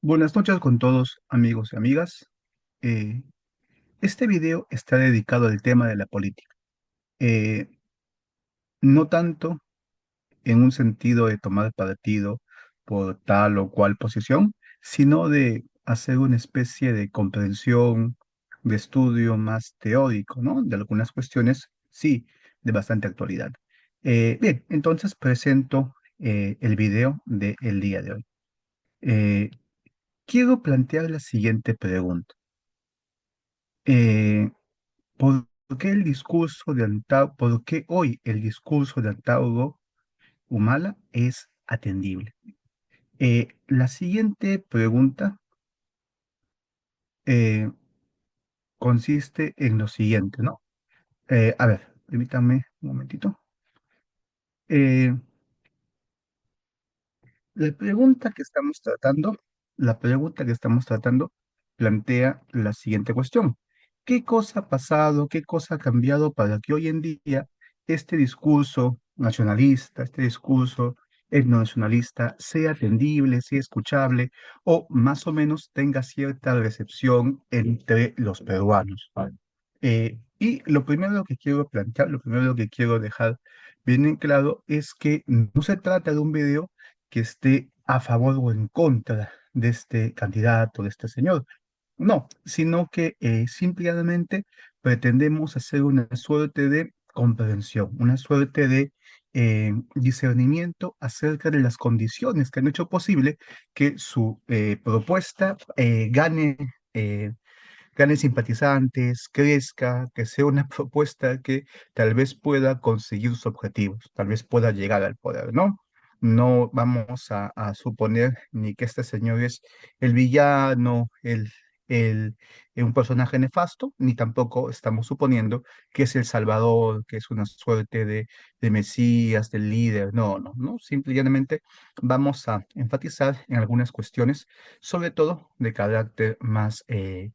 Buenas noches con todos, amigos y amigas. Eh, este video está dedicado al tema de la política. Eh, no tanto en un sentido de tomar partido por tal o cual posición, sino de hacer una especie de comprensión, de estudio más teórico, ¿no? De algunas cuestiones, sí, de bastante actualidad. Bien, entonces presento el video del día de hoy. Eh, quiero plantear la siguiente pregunta. Eh, ¿Por qué por qué hoy el discurso de Antauro Humala es atendible? La siguiente pregunta eh, consiste en lo siguiente, ¿no? A ver, permítame un momentito. Eh, La pregunta que estamos tratando, la pregunta que estamos tratando plantea la siguiente cuestión. ¿Qué cosa ha pasado, qué cosa ha cambiado para que hoy en día este discurso nacionalista, este discurso etnonacionalista sea atendible, sea escuchable o más o menos tenga cierta recepción entre los peruanos? Y lo primero que quiero plantear, lo primero que quiero dejar bien en claro es que no se trata de un video que esté a favor o en contra de este candidato, de este señor. No, sino que simplemente pretendemos hacer una suerte de comprensión, una suerte de discernimiento acerca de las condiciones que han hecho posible que su propuesta eh, gane simpatizantes, crezca, que sea una propuesta que tal vez pueda conseguir sus objetivos, tal vez pueda llegar al poder, ¿no? No vamos a suponer ni que este señor es el villano, el, un personaje nefasto, ni tampoco estamos suponiendo que es el salvador, que es una suerte de mesías, del líder. No, no, no. Simplemente vamos a enfatizar en algunas cuestiones, sobre todo de carácter más eh,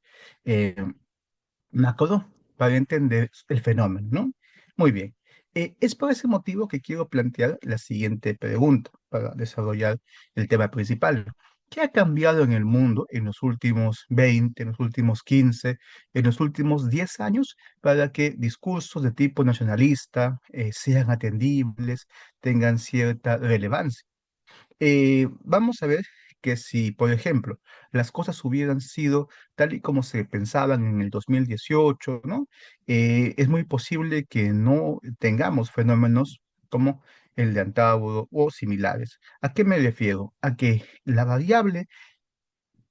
macro para entender el fenómeno, ¿no? Muy bien. Es por ese motivo que quiero plantear la siguiente pregunta para desarrollar el tema principal. ¿Qué ha cambiado en el mundo en los últimos 20, en los últimos 15, en los últimos 10 años para que discursos de tipo nacionalista sean atendibles, tengan cierta relevancia? Vamos a ver que si, por ejemplo, las cosas hubieran sido tal y como se pensaban en el 2018, ¿no? Es muy posible que no tengamos fenómenos como el de Antauro o similares. ¿A qué me refiero? A que la variable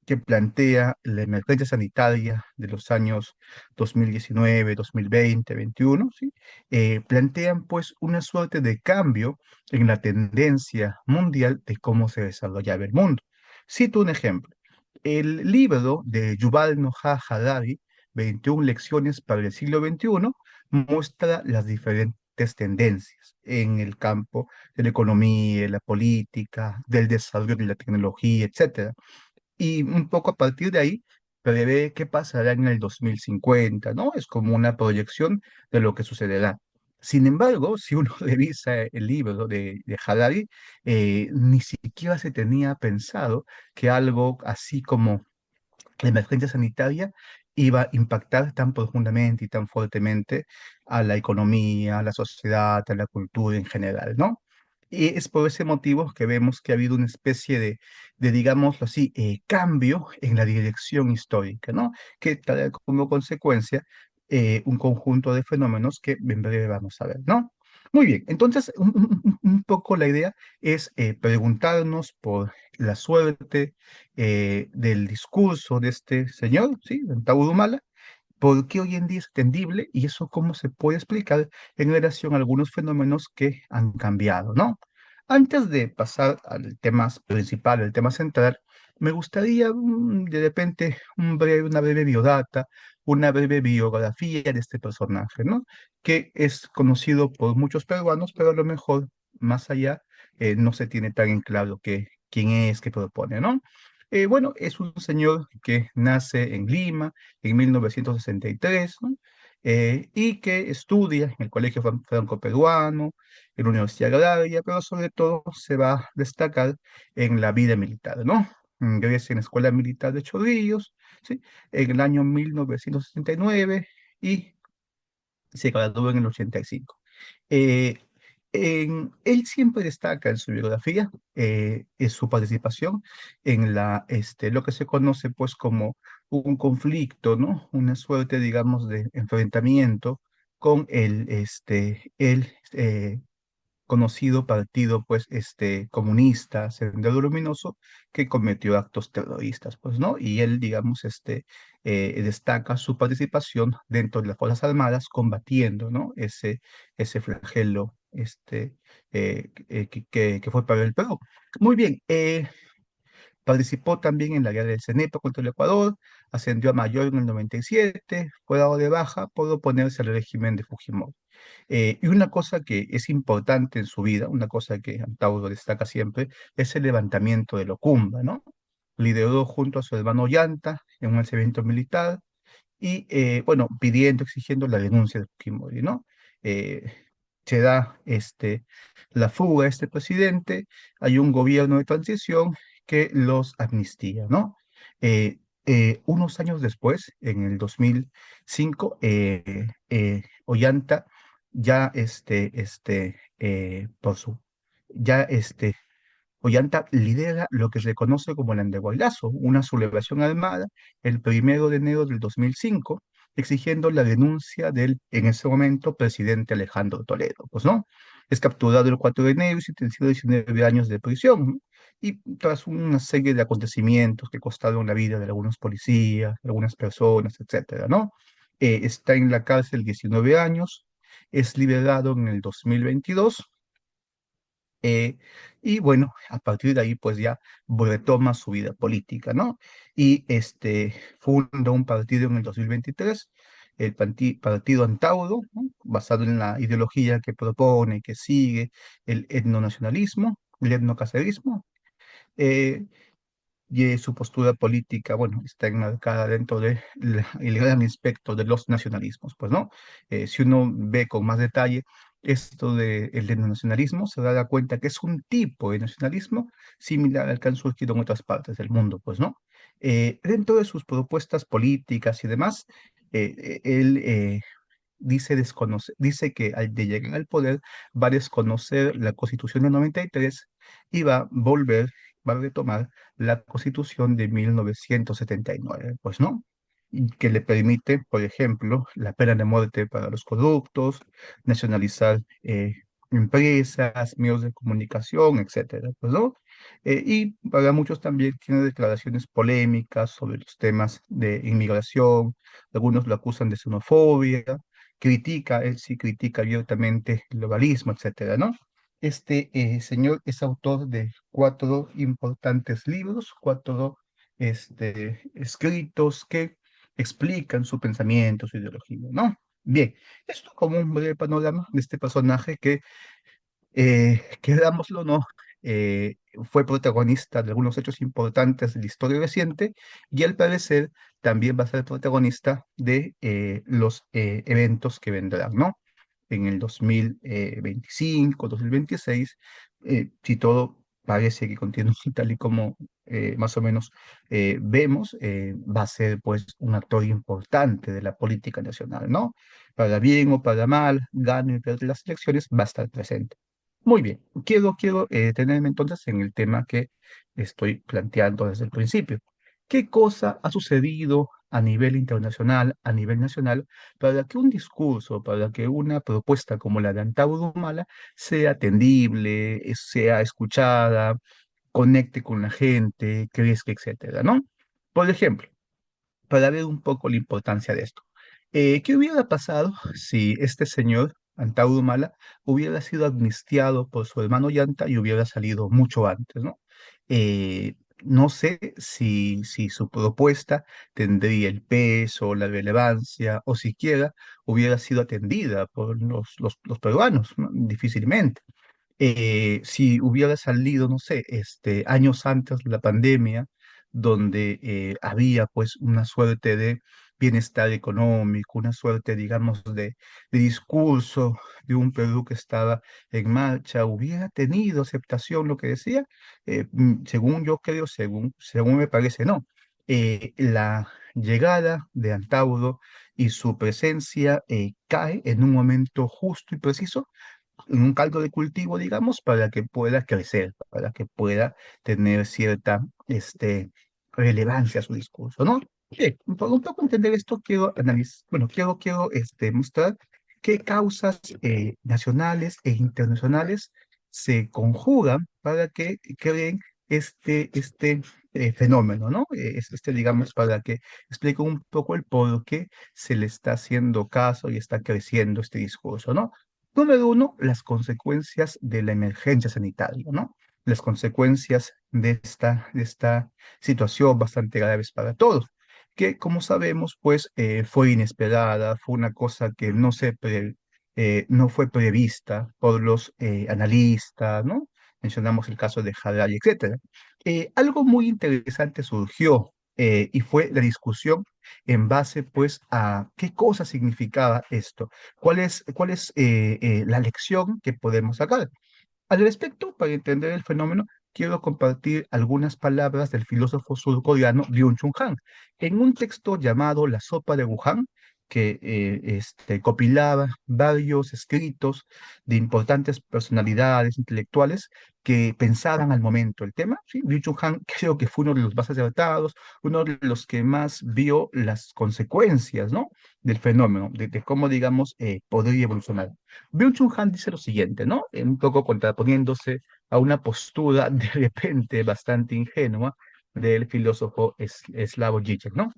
que plantea la emergencia sanitaria de los años 2019, 2020, 21, ¿sí? Plantean pues una suerte de cambio en la tendencia mundial de cómo se desarrollaba el mundo. Cito un ejemplo. El libro de Yuval Noah Harari, 21 lecciones para el siglo XXI, muestra las diferentes tendencias en el campo de la economía, la política, del desarrollo de la tecnología, etcétera, y un poco a partir de ahí prevé qué pasará en el 2050, ¿no? Es como una proyección de lo que sucederá. Sin embargo, si uno revisa el libro de Harari, ni siquiera se tenía pensado que algo así como la emergencia sanitaria iba a impactar tan profundamente y tan fuertemente a la economía, a la sociedad, a la cultura en general, ¿no? Y es por ese motivo que vemos que ha habido una especie digámoslo así, cambio en la dirección histórica, ¿no? Que trae como consecuencia un conjunto de fenómenos que en breve vamos a ver, ¿no? Muy bien, entonces un poco la idea es preguntarnos por la suerte del discurso de este señor, ¿sí? De Antauro Humala, por qué hoy en día es entendible y eso cómo se puede explicar en relación a algunos fenómenos que han cambiado, ¿no? Antes de pasar al tema principal, al tema central, me gustaría de repente una breve biodata, una breve biografía de este personaje, ¿no? Que es conocido por muchos peruanos, pero a lo mejor más allá no se tiene tan en claro quién es, qué propone, ¿no? Bueno, es un señor que nace en Lima en 1963, ¿no? y que estudia en el Colegio Franco-Peruano, en la Universidad Agraria, pero sobre todo se va a destacar en la vida militar, ¿no? Ingresa en la Escuela Militar de Chorrillos, ¿sí? En el año 1969 y se graduó en el 85. Eh, Él siempre destaca en su biografía en su participación en lo que se conoce pues como un conflicto, ¿no? Una suerte, digamos, de enfrentamiento con el conocido partido, pues, comunista, Sendero Luminoso, que cometió actos terroristas, pues, ¿no? Y él, digamos, destaca su participación dentro de las Fuerzas Armadas combatiendo, ¿no? Ese flagelo, que fue para el Perú. Muy bien, participó también en la guerra del Cenepa contra el Ecuador, ascendió a mayor en el 97, fue dado de baja por oponerse al régimen de Fujimori. Y una cosa que es importante en su vida, una cosa que Antauro destaca siempre, es el levantamiento de Locumba, ¿no? Lideró junto a su hermano Ollanta en un alzamiento militar y, bueno, pidiendo, exigiendo la denuncia de Fujimori, ¿no? Eh, Se da la fuga de este presidente, hay un gobierno de transición que los amnistía, ¿no? Unos años después, en el 2005, Ollanta ya ya Ollanta lidera lo que se conoce como el Andahuaylazo, una sublevación armada el 1 de enero del 2005, exigiendo la denuncia del, en ese momento, presidente Alejandro Toledo. Pues, ¿no? Es capturado el 4 de enero y sentenciado a 19 años de prisión, ¿no? Y tras una serie de acontecimientos que costaron la vida de algunos policías, de algunas personas, etcétera, ¿no? Está en la cárcel 19 años, es liberado en el 2022 eh, y bueno, a partir de ahí pues ya retoma su vida política, ¿no? Y funda un partido en el 2023, el Partido Antauro, ¿no? Basado en la ideología que propone, que sigue el etnonacionalismo, el etnocacerismo. eh, y su postura política, bueno, está enmarcada dentro de el gran espectro de los nacionalismos, pues, ¿no? Si uno ve con más detalle esto del nacionalismo, se da cuenta que es un tipo de nacionalismo similar al que han surgido en otras partes del mundo, pues, ¿no? Dentro de sus propuestas políticas y demás, él dice que al de llegar al poder va a desconocer la Constitución del 93 y va a va a retomar la Constitución de 1979, pues, ¿no? Y que le permite, por ejemplo, la pena de muerte para los corruptos, nacionalizar empresas, medios de comunicación, etcétera, pues, ¿no? Y para muchos también tiene declaraciones polémicas sobre los temas de inmigración, algunos lo acusan de xenofobia, él sí critica abiertamente el globalismo, etcétera, ¿no? Este señor es autor de 4 importantes libros, 4 escritos que explican su pensamiento, su ideología, ¿no? Bien, esto como un breve panorama de este personaje que, querámoslo o no, eh, fue protagonista de algunos hechos importantes de la historia reciente y al parecer también va a ser protagonista de los eventos que vendrán, ¿no? En el 2025, 2026, si todo parece que continúa tal y como más o menos vemos, va a ser pues un actor importante de la política nacional, ¿no? Para bien o para mal, gane o pierda las elecciones, va a estar presente. Muy bien, quiero tenerme entonces en el tema que estoy planteando desde el principio. ¿Qué cosa ha sucedido a nivel internacional, a nivel nacional, para que un discurso, para que una propuesta como la de Antauro Humala sea atendible, sea escuchada, conecte con la gente, crezca, etcétera, ¿no? Por ejemplo, para ver un poco la importancia de esto. ¿Qué hubiera pasado si este señor, Antauro Humala, hubiera sido amnistiado por su hermano Llanta y hubiera salido mucho antes, ¿no? Eh, no sé si su propuesta tendría el peso, la relevancia, o siquiera hubiera sido atendida por los peruanos, ¿no? Difícilmente. Si hubiera salido, no sé, años antes de la pandemia, donde había pues una suerte de bienestar económico, una suerte, digamos, de discurso de un Perú que estaba en marcha, hubiera tenido aceptación lo que decía. Según yo creo, según me parece, no. La llegada de Antauro y su presencia cae en un momento justo y preciso, en un caldo de cultivo, digamos, para que pueda crecer, para que pueda tener cierta relevancia a su discurso, ¿no? Bien, por un poco entender esto, quiero analizar, bueno, quiero mostrar qué causas nacionales e internacionales se conjugan para que creen este fenómeno, ¿no? Digamos, para que explique un poco el por qué se le está haciendo caso y está creciendo este discurso, ¿no? Número uno, las consecuencias de la emergencia sanitaria, ¿no? Las consecuencias de esta situación bastante graves para todos, que como sabemos, pues fue inesperada, fue una cosa que no fue prevista por los analistas, ¿no? Mencionamos el caso de Harari, etcétera. Algo muy interesante surgió y fue la discusión en base, pues, a qué cosa significaba esto. ¿Cuál es la lección que podemos sacar? Al respecto, para entender el fenómeno, quiero compartir algunas palabras del filósofo surcoreano Byung-Chul Han. En un texto llamado La sopa de Wuhan, que copilaba varios escritos de importantes personalidades intelectuales que pensaban al momento el tema, ¿sí? Byung-Chul Han creo que fue uno de los más acertados, uno de los que más vio las consecuencias, ¿no? Del fenómeno, de cómo, digamos, podría evolucionar. Byung-Chul Han dice lo siguiente, ¿no? Un poco contraponiéndose a una postura de repente bastante ingenua del filósofo Slavoj Žižek, ¿no?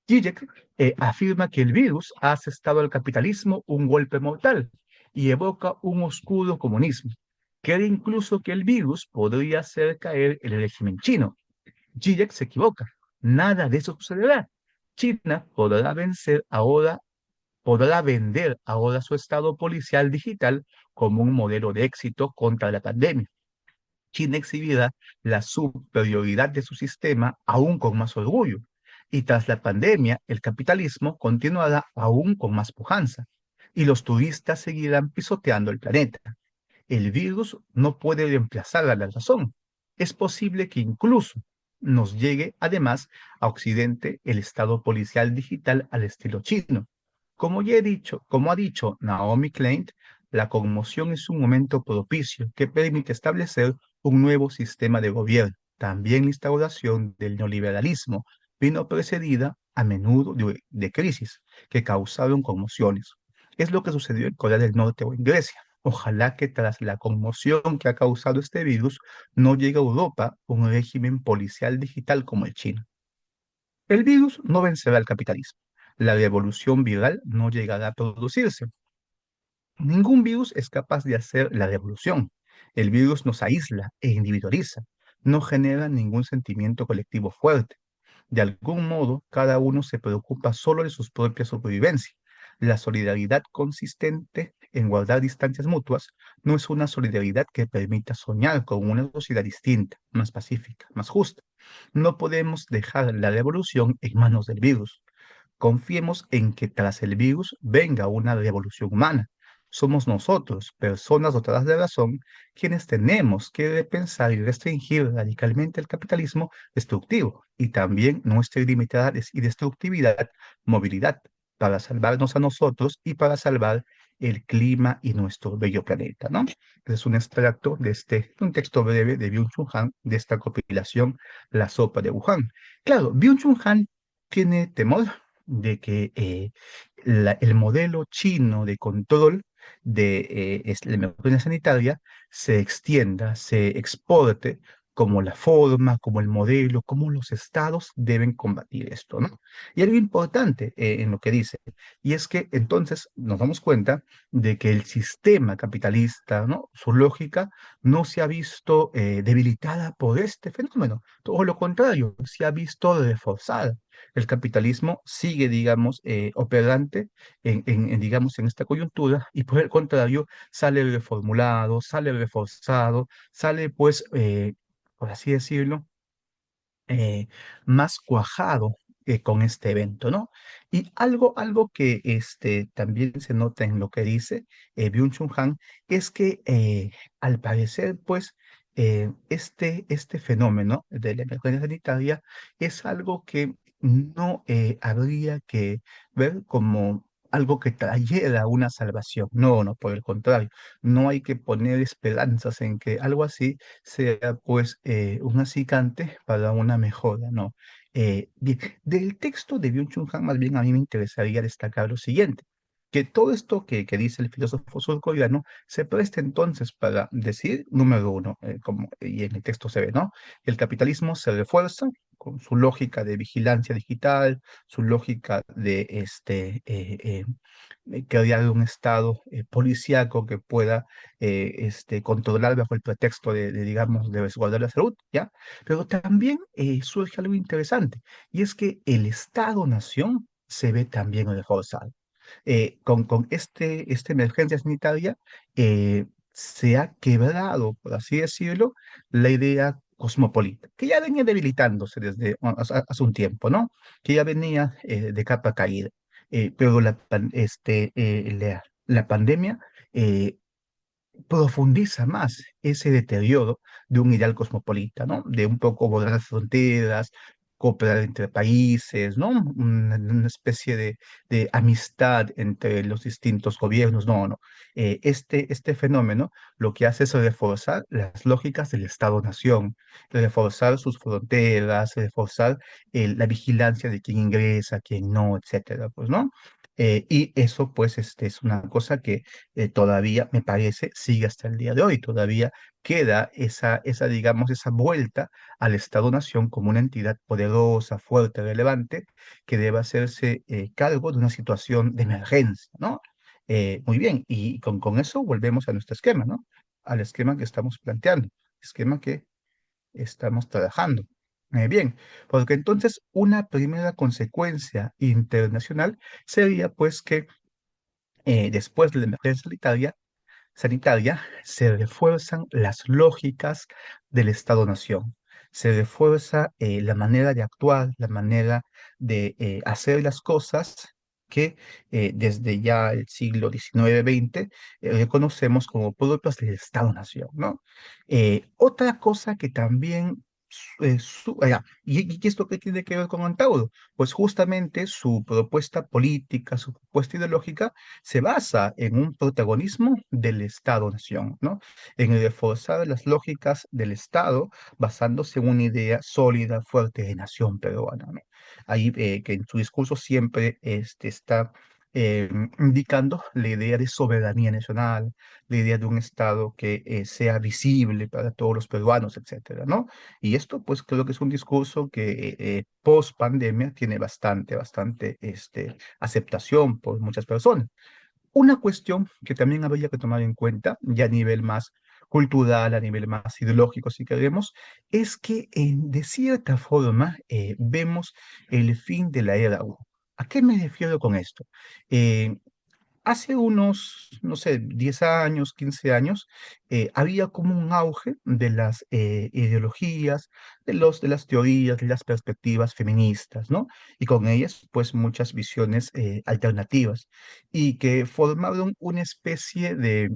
Žižek afirma que el virus ha asestado al capitalismo un golpe mortal y evoca un oscuro comunismo. Cree incluso que el virus podría hacer caer el régimen chino. Žižek se equivoca. Nada de eso sucederá. China podrá vender ahora su estado policial digital como un modelo de éxito contra la pandemia. China exhibirá la superioridad de su sistema aún con más orgullo. Y tras la pandemia, el capitalismo continuará aún con más pujanza. Y los turistas seguirán pisoteando el planeta. El virus no puede reemplazar a la razón. Es posible que incluso nos llegue, además, a Occidente el estado policial digital al estilo chino. Como ya he dicho, como ha dicho Naomi Klein, la conmoción es un momento propicio que permite establecer un nuevo sistema de gobierno. También la instauración del neoliberalismo vino precedida a menudo de crisis que causaron conmociones. Es lo que sucedió en Corea del Norte o en Grecia. Ojalá que tras la conmoción que ha causado este virus no llegue a Europa un régimen policial digital como el chino. El virus no vencerá al capitalismo. La revolución viral no llegará a producirse. Ningún virus es capaz de hacer la revolución. El virus nos aísla e individualiza. No genera ningún sentimiento colectivo fuerte. De algún modo, cada uno se preocupa solo de su propia supervivencia. La solidaridad consistente en guardar distancias mutuas no es una solidaridad que permita soñar con una sociedad distinta, más pacífica, más justa. No podemos dejar la revolución en manos del virus. Confiemos en que tras el virus venga una revolución humana. Somos nosotros, personas dotadas de razón, quienes tenemos que repensar y restringir radicalmente el capitalismo destructivo y también nuestra ilimitada y destructividad, movilidad, para salvarnos a nosotros y para salvar el clima y nuestro bello planeta, ¿no? Es un extracto un texto breve de Byung-Chul Han, de esta compilación La sopa de Wuhan. Claro, Byung-Chul Han tiene temor de que el modelo chino de control de la emergencia sanitaria se extienda, se exporte como la forma, como el modelo, como los estados deben combatir esto, ¿no? Y algo importante en lo que dice, y es que entonces nos damos cuenta de que el sistema capitalista, ¿no? Su lógica no se ha visto debilitada por este fenómeno, todo lo contrario, se ha visto reforzada. El capitalismo sigue, digamos, operante digamos, en esta coyuntura y por el contrario sale reformulado, sale reforzado, sale, pues, por así decirlo, más cuajado con este evento, ¿no? Y algo que también se nota en lo que dice Byung-Chul Han es que al parecer, pues, este fenómeno de la emergencia sanitaria es algo que no habría que ver como algo que trayera una salvación. No, no, por el contrario, no hay que poner esperanzas en que algo así sea, pues, un acicate para una mejora, no. Bien, del texto de Byung-Chul Han, más bien a mí me interesaría destacar lo siguiente, que todo esto que dice el filósofo surcoreano se presta entonces para decir, número uno, como y en el texto se ve, ¿no? El capitalismo se refuerza con su lógica de vigilancia digital, su lógica de crear un estado policíaco que pueda controlar bajo el pretexto digamos, de resguardar la salud, ¿ya? Pero también surge algo interesante, y es que el Estado-nación se ve también reforzado. Con esta emergencia sanitaria se ha quebrado, por así decirlo, la idea cosmopolita, que ya venía debilitándose desde hace un tiempo, ¿no? Que ya venía de capa caída. Pero la pandemia eh, profundiza más ese deterioro de un ideal cosmopolita, ¿no? De un poco borrar las fronteras, cooperar entre países, ¿no? Una especie de amistad entre los distintos gobiernos. No, no. Este fenómeno lo que hace es reforzar las lógicas del Estado-nación, reforzar sus fronteras, reforzar la vigilancia de quién ingresa, quién no, etcétera, pues, ¿no? Y eso, pues, es una cosa que todavía, me parece, sigue hasta el día de hoy. Todavía queda digamos, esa vuelta al Estado-Nación como una entidad poderosa, fuerte, relevante, que debe hacerse cargo de una situación de emergencia, ¿no? Muy bien, y con eso volvemos a nuestro esquema, ¿no? Al esquema que estamos planteando, esquema que estamos trabajando. Bien, porque entonces una primera consecuencia internacional sería pues que después de la emergencia sanitaria, se refuerzan las lógicas del Estado-Nación. Se refuerza la manera de actuar, la manera de hacer las cosas que desde ya el siglo XIX-XX reconocemos como propias del Estado-Nación, ¿no? Otra cosa que también ¿y esto qué tiene que ver con Antauro? Pues justamente su propuesta política, su propuesta ideológica se basa en un protagonismo del Estado-nación, ¿no? En el reforzar las lógicas del Estado basándose en una idea sólida, fuerte de nación peruana, ¿no? Ahí que en su discurso siempre está indicando la idea de soberanía nacional, la idea de un Estado que sea visible para todos los peruanos, etcétera, ¿no? Y esto, pues, creo que es un discurso que post pandemia tiene bastante aceptación por muchas personas. Una cuestión que también habría que tomar en cuenta, ya a nivel más cultural, a nivel más ideológico, si queremos, es que de cierta forma vemos el fin de la era U. ¿A qué me refiero con esto? Eh, Hace unos, no sé, 10 años, 15 años, había como un auge de las ideologías, de las teorías, de las perspectivas feministas, ¿no? Y con ellas, pues, muchas visiones alternativas y que formaron una especie de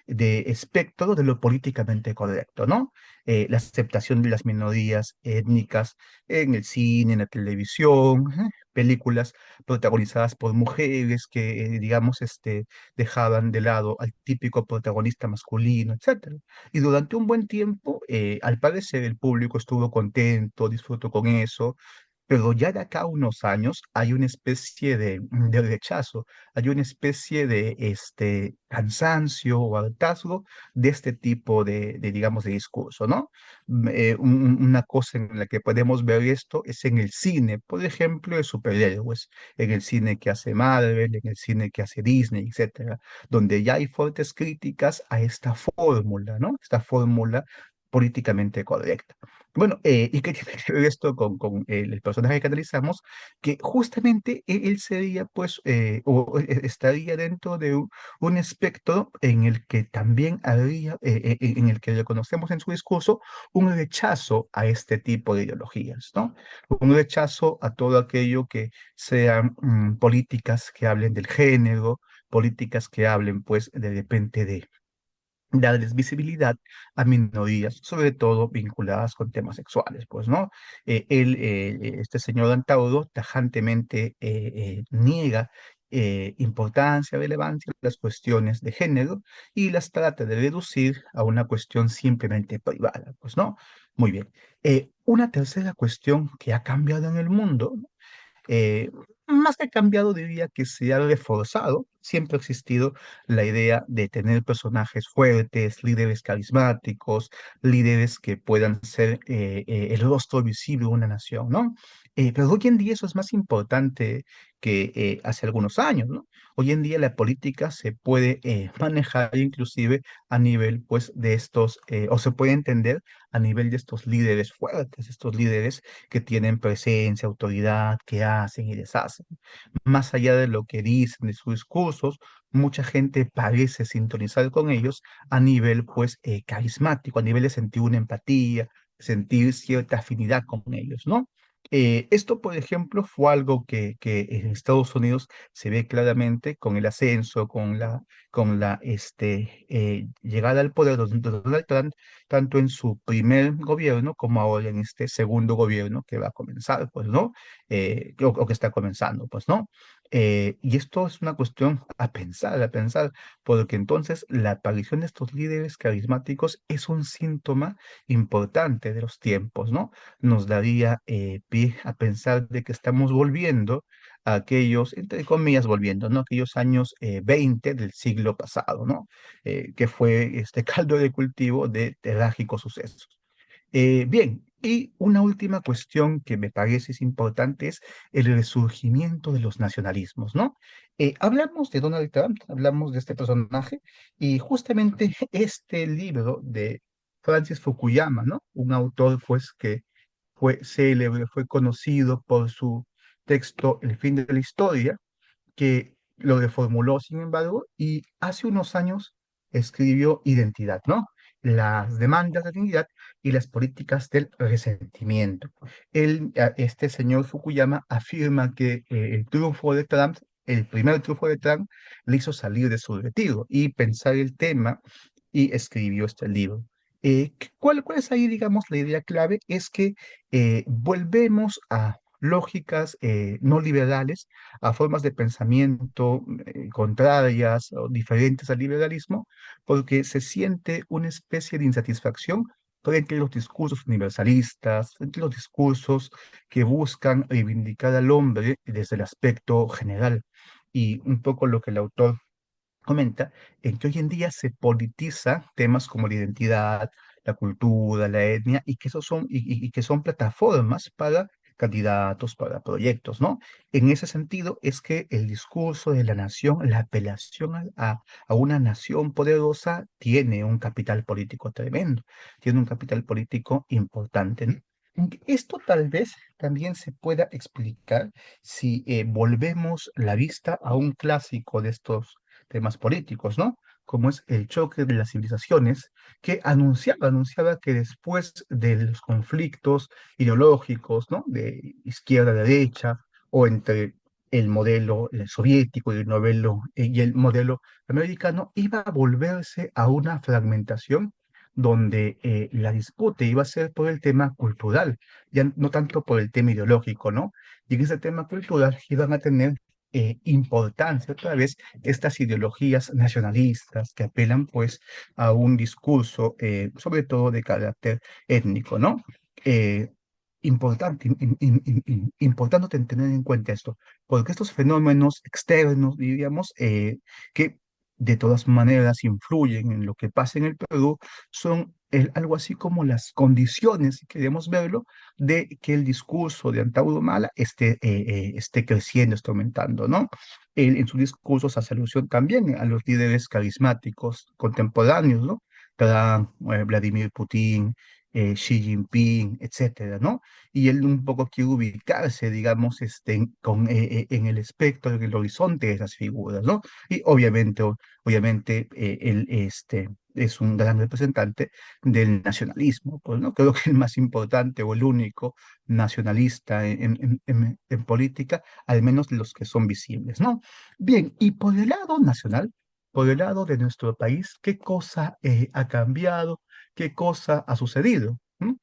espectro de lo políticamente correcto, ¿no? La aceptación de las minorías étnicas en el cine, en la televisión, películas protagonizadas por mujeres que, digamos, dejaban de lado al típico protagonista masculino, etcétera. Y durante un buen tiempo, al parecer, el público estuvo contento, disfrutó con eso, pero ya de acá a unos años hay una especie de rechazo, hay una especie de cansancio o hartazgo de este tipo digamos, de discurso, ¿no? Una cosa en la que podemos ver esto es en el cine, por ejemplo, de superhéroes, en el cine que hace Marvel, en el cine que hace Disney, etcétera, donde ya hay fuertes críticas a esta fórmula, ¿no? Esta fórmula políticamente correcta. Bueno, ¿y qué tiene que ver esto con el personaje que analizamos? Que justamente él sería, pues, estaría dentro de un espectro en el que también habría, en el que reconocemos en su discurso un rechazo a este tipo de ideologías, ¿no? Un rechazo a todo aquello que sean políticas que hablen del género, políticas que hablen, pues, de repente de darles visibilidad a minorías, sobre todo vinculadas con temas sexuales, pues, ¿no? Este señor Antauro tajantemente niega importancia, relevancia a las cuestiones de género y las trata de reducir a una cuestión simplemente privada, pues, ¿no? Muy bien. Una tercera cuestión que ha cambiado en el mundo, eh, más que cambiado, diría que se ha reforzado. Siempre ha existido la idea de tener personajes fuertes, líderes carismáticos, líderes que puedan ser el rostro visible de una nación, ¿no? Pero hoy en día eso es más importante que hace algunos años, ¿no? Hoy en día la política se puede manejar inclusive a nivel, pues, de estos, o se puede entender a nivel de estos líderes fuertes, estos líderes que tienen presencia, autoridad, que hacen y deshacen. Más allá de lo que dicen de sus discursos, mucha gente parece sintonizar con ellos a nivel, pues, carismático, a nivel de sentir una empatía, sentir cierta afinidad con ellos, ¿no? Esto, por ejemplo, fue algo que en Estados Unidos se ve claramente con el ascenso, con la llegada al poder de Donald Trump, tanto en su primer gobierno como ahora en este segundo gobierno que va a comenzar, pues, ¿no? O que está comenzando, pues, ¿no? Y esto es una cuestión a pensar, porque entonces la aparición de estos líderes carismáticos es un síntoma importante de los tiempos, ¿no? Nos daría pie a pensar de que estamos volviendo a aquellos, entre comillas, volviendo, ¿no? Aquellos años 20 del siglo pasado, ¿no? Que fue este caldo de cultivo de trágicos sucesos. Bien, y una última cuestión que me parece es importante es el resurgimiento de los nacionalismos, ¿no? Hablamos de Donald Trump, hablamos de este personaje, y justamente este libro de Francis Fukuyama, ¿no? Un autor, pues, que fue célebre, fue conocido por su texto El fin de la historia, que lo reformuló, sin embargo, y hace unos años escribió Identidad, ¿no? Las demandas de dignidad y las políticas del resentimiento. Este señor Fukuyama afirma que el triunfo de Trump, el primer triunfo de Trump, le hizo salir de su retiro y pensar el tema y escribió este libro. ¿Cuál es ahí, digamos, la idea clave? Es que volvemos a lógicas no liberales, a formas de pensamiento contrarias o diferentes al liberalismo, porque se siente una especie de insatisfacción frente a los discursos universalistas, frente a los discursos que buscan reivindicar al hombre desde el aspecto general. Y un poco lo que el autor comenta, en que hoy en día se politiza temas como la identidad, la cultura, la etnia, y que esos son, y que son plataformas para candidatos, para proyectos, ¿no? En ese sentido es que el discurso de la nación, la apelación a una nación poderosa, tiene un capital político tremendo, tiene un capital político importante, ¿no? Esto tal vez también se pueda explicar si volvemos la vista a un clásico de estos temas políticos, ¿no? Como es el choque de las civilizaciones, que anunciaba que después de los conflictos ideológicos, ¿no? De izquierda a derecha, o entre el modelo soviético y el modelo americano, iba a volverse a una fragmentación donde la disputa iba a ser por el tema cultural, ya no tanto por el tema ideológico, ¿no? Y en ese tema cultural iban a tener importancia otra vez estas ideologías nacionalistas que apelan pues a un discurso sobre todo de carácter étnico, ¿no? Eh, importante tener en cuenta esto, porque estos fenómenos externos, diríamos, que de todas maneras influyen en lo que pasa en el Perú, son algo así como las condiciones, si queremos verlo, de que el discurso de Antauro Mala esté creciendo, esté aumentando, ¿no? Él en sus discursos hace alusión también a los líderes carismáticos contemporáneos, ¿no? Trump, Vladimir Putin, Xi Jinping, etcétera, ¿no? Y él un poco quiere ubicarse, digamos, en el espectro, en el horizonte de esas figuras, ¿no? Y obviamente, él es un gran representante del nacionalismo, pues, ¿no? Creo que el más importante o el único nacionalista en política, al menos los que son visibles, ¿no? Bien, y por el lado nacional, por el lado de nuestro país, ¿qué cosa ha cambiado? ¿Qué cosa ha sucedido? ¿Mm?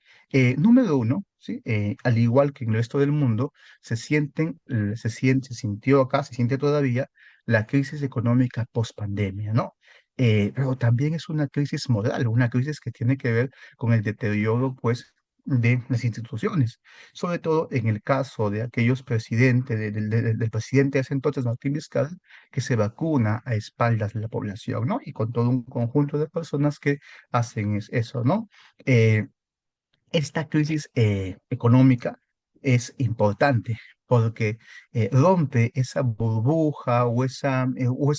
Número uno, ¿sí? Al igual que en el resto del mundo, se sintió acá, se siente todavía la crisis económica post pandemia, ¿no? Pero también es una crisis moral, una crisis que tiene que ver con el deterioro, pues, de las instituciones, sobre todo en el caso de aquellos presidentes, del presidente de ese entonces, Martín Vizcarra, que se vacuna a espaldas de la población, ¿no? Y con todo un conjunto de personas que hacen eso, ¿no? Eh, Esta crisis económica es importante porque rompe esa burbuja o esa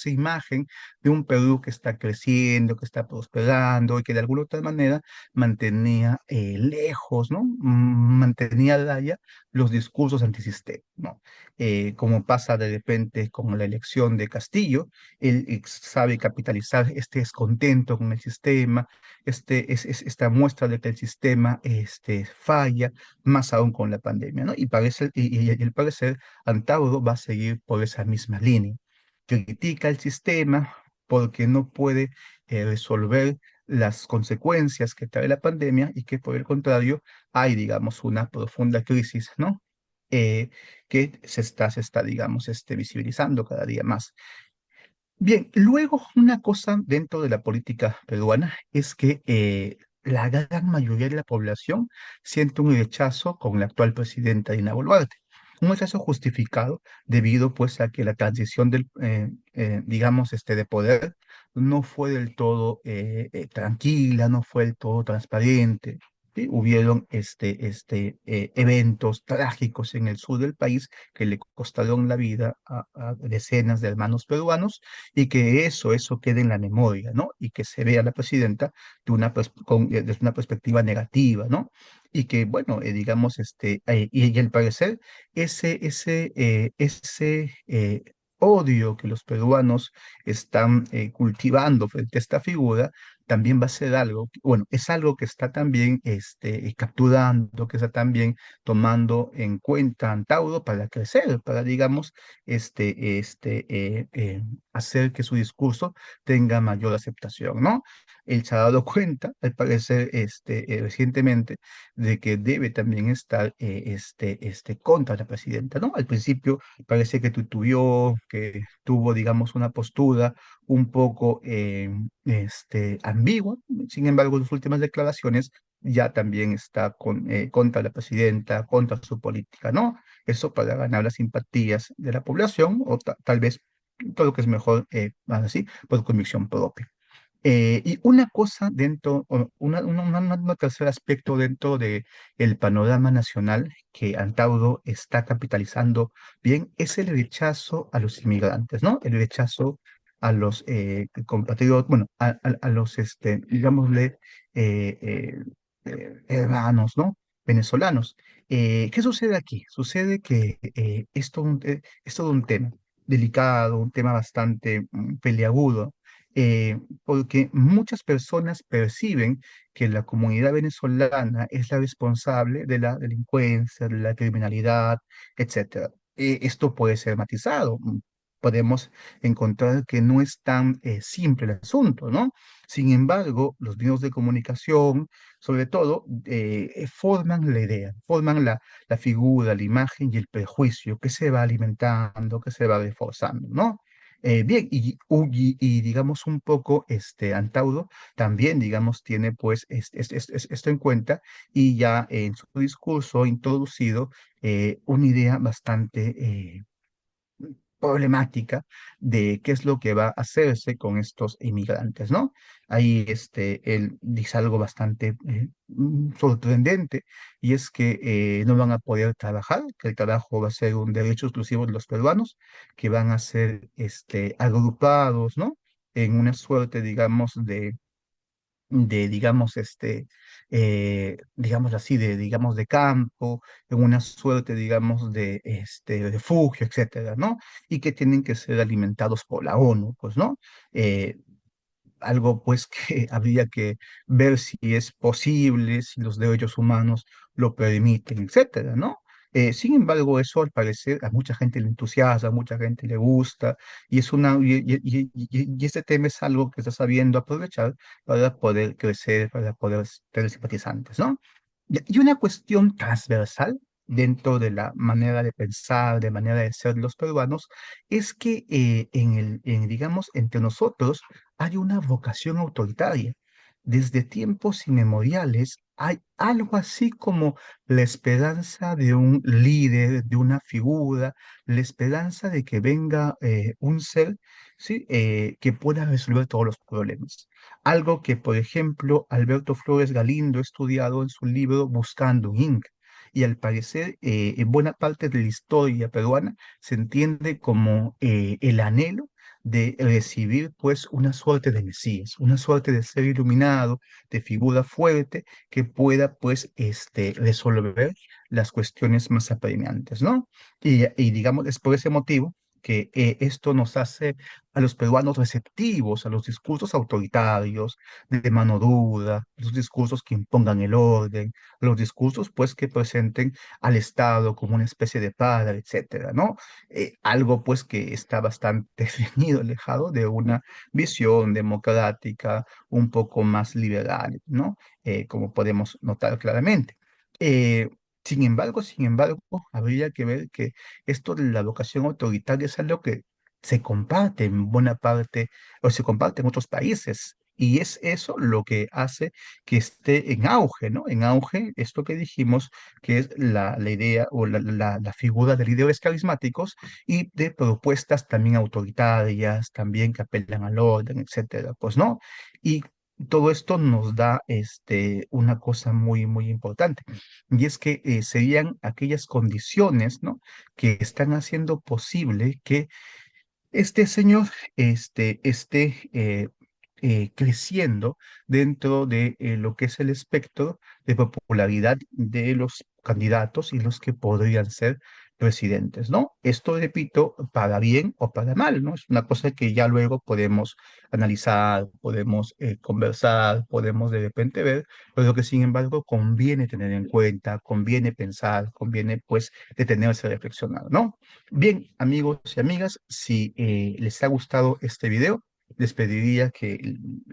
imagen de un Perú que está creciendo, que está prosperando y que de alguna otra manera mantenía lejos, ¿no? Mantenía a raya los discursos antisistema, ¿no? Como pasa de repente con la elección de Castillo, él sabe capitalizar este descontento con el sistema, esta muestra de que el sistema falla, más aún con la pandemia, ¿no? Y al parecer, Antauro va a seguir por esa misma línea. Critica el sistema porque no puede resolver las consecuencias que trae la pandemia y que por el contrario hay, digamos, una profunda crisis, ¿no? Que digamos, visibilizando cada día más. Bien, luego una cosa dentro de la política peruana es que la gran mayoría de la población siente un rechazo con la actual presidenta Dina Boluarte. Un rechazo justificado debido pues a que la transición digamos, de poder no fue del todo tranquila, no fue del todo transparente. ¿Sí? Hubieron eventos trágicos en el sur del país que le costaron la vida a decenas de hermanos peruanos y que eso quede en la memoria, ¿no? Y que se vea a la presidenta desde una perspectiva negativa, ¿no? Y que, bueno, digamos, y al parecer, ese odio que los peruanos están cultivando frente a esta figura, también va a ser algo, bueno, es algo que está también capturando, que está también tomando en cuenta Antauro para crecer, para, digamos, este, este, eh, eh, hacer que su discurso tenga mayor aceptación, ¿no? Él se ha dado cuenta, al parecer, recientemente, de que debe también estar contra la presidenta, ¿no? Al principio parece que que tuvo, digamos, una postura un poco ambigua. Sin embargo, en sus últimas declaraciones ya también está contra la presidenta, contra su política, ¿no? Eso para ganar las simpatías de la población o tal vez todo lo que es mejor, más así, por convicción propia. Y una cosa o un tercer aspecto dentro de el panorama nacional que Antauro está capitalizando bien es el rechazo a los inmigrantes, ¿no? El rechazo a los compatriotas, bueno, a los, digámosle, eh, eh, hermanos, ¿no? Venezolanos. ¿Qué sucede aquí? Sucede que es todo un tema delicado, un tema bastante peliagudo, porque muchas personas perciben que la comunidad venezolana es la responsable de la delincuencia, de la criminalidad, etcétera. Esto puede ser matizado. Podemos encontrar que no es tan simple el asunto, ¿no? Sin embargo, los medios de comunicación, sobre todo, forman la idea, forman la figura, la imagen y el prejuicio que se va alimentando, que se va reforzando, ¿no? Bien, y digamos un poco, Antauro también, digamos, tiene pues esto en cuenta y ya en su discurso ha introducido una idea bastante problemática de qué es lo que va a hacerse con estos inmigrantes, ¿no? Ahí él dice algo bastante sorprendente y es que no van a poder trabajar, que el trabajo va a ser un derecho exclusivo de los peruanos, que van a ser agrupados, ¿no? En una suerte, digamos, digamos, digamos así, digamos, de campo, en una suerte, digamos, de refugio, etcétera, ¿no? Y que tienen que ser alimentados por la ONU, pues, ¿no? Eh, Algo pues que habría que ver si es posible, si los derechos humanos lo permiten, etcétera, ¿no? Sin embargo, eso al parecer a mucha gente le entusiasma, a mucha gente le gusta, y es y este tema es algo que está sabiendo aprovechar para poder crecer, para poder tener simpatizantes, ¿no? Y una cuestión transversal dentro de la manera de pensar, de manera de ser los peruanos, es que digamos, entre nosotros hay una vocación autoritaria. Desde tiempos inmemoriales hay algo así como la esperanza de un líder, de una figura, la esperanza de que venga un ser, ¿sí? Que pueda resolver todos los problemas. Algo que, por ejemplo, Alberto Flores Galindo ha estudiado en su libro Buscando un Inca. Y al parecer, en buena parte de la historia peruana se entiende como el anhelo de recibir pues una suerte de Mesías, una suerte de ser iluminado, de figura fuerte que pueda pues resolver las cuestiones más apremiantes, ¿no? Y digamos, es por ese motivo que esto nos hace a los peruanos receptivos a los discursos autoritarios, de mano dura, los discursos que impongan el orden, los discursos pues que presenten al Estado como una especie de padre, etcétera, ¿no? Algo pues que está bastante reñido, alejado de una visión democrática un poco más liberal, ¿no? Como podemos notar claramente. Eh, sin embargo, habría que ver que esto de la vocación autoritaria es algo que se comparte en buena parte o se comparte en otros países. Y es eso lo que hace que esté en auge, ¿no? En auge, esto que dijimos, que es la idea o la figura de líderes carismáticos y de propuestas también autoritarias, también que apelan al orden, etcétera, pues, ¿no? Y todo esto nos da una cosa muy, muy importante, y es que serían aquellas condiciones, ¿no? Que están haciendo posible que este señor esté creciendo dentro de lo que es el espectro de popularidad de los candidatos y los que podrían ser presidentes, ¿no? Esto, repito, para bien o para mal, ¿no? Es una cosa que ya luego podemos analizar, podemos conversar, podemos de repente ver, pero que sin embargo conviene tener en cuenta, conviene pensar, conviene pues detenerse a reflexionar, ¿no? Bien, amigos y amigas, si les ha gustado este video, les pediría que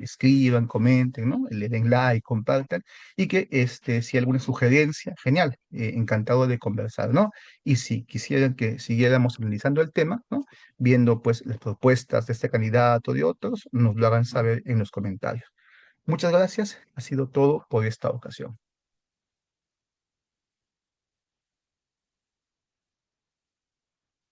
escriban, comenten, ¿no? Le den like, compartan y que si hay alguna sugerencia, genial, encantado de conversar, ¿no? Y si quisieran que siguiéramos analizando el tema, ¿no? Viendo pues las propuestas de este candidato, de otros, nos lo hagan saber en los comentarios. Muchas gracias, ha sido todo por esta ocasión.